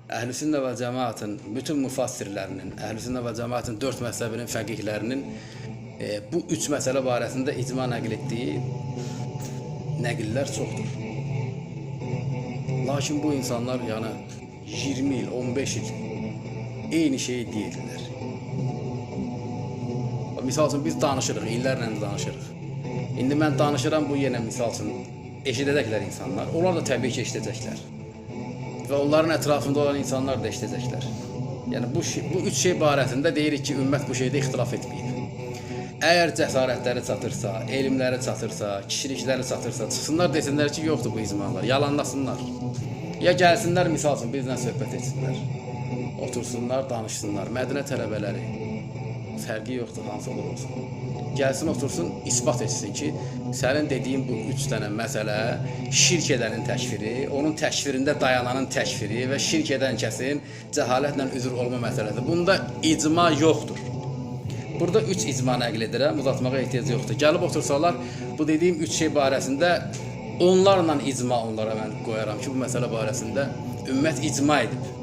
Əhlüsünnə və cəmaətin bütün müfassirlərinin, Əhlüsünnə və cəmaətin 4 məzhəbinin fəqihlərinin bu 3 məsələ barəsində icma nəql etdiyi nəqillər çoxdur. Lakin bu insanlar yəni 20 il, 15 il eyni şeyi deyirlər. Misal üçün biz danışırıq, illərlə danışırıq. İndi mən danışıram, bu yenə misal üçün eşidəcəklər insanlar. Onlar da təbii ki eşidəcəklər. Və onların ətrafında olan insanlar da eşidəcəklər. Yəni bu 3 şey barəsində deyirik ki, ümmət bu şeydə ixtilaf etməyib. Əgər cəsarətləri çatırsa, elmləri çatırsa, kişilikləri çatırsa, çıxsınlar desinlər ki, yoxdur bu icmalar, yalanlasınlar. Ya gəlsinlər, misal üçün bizlə söhbət etsinlər. Otursunlar, danışsınlar. Mədinə tələbələri, fərqi yoxdur, hansı olur olsun. Gəlsin, otursun, isbat etsin ki, sənin dediyin bu 3 dənə məsələ şirk edənin təkfiri, onun təkfirində dayananın təkfiri və şirk edən kəsin cəhalətlə üzr olma məsələdir. Bunda icma yoxdur. Burada 3 icma nəql edirəm, uzatmağa ehtiyac yoxdur. Gəlib otursalar, bu dediyim 3 şey barəsində onlarla icma onlara mən qoyaram ki, bu məsələ barəsində ümmət icma edib.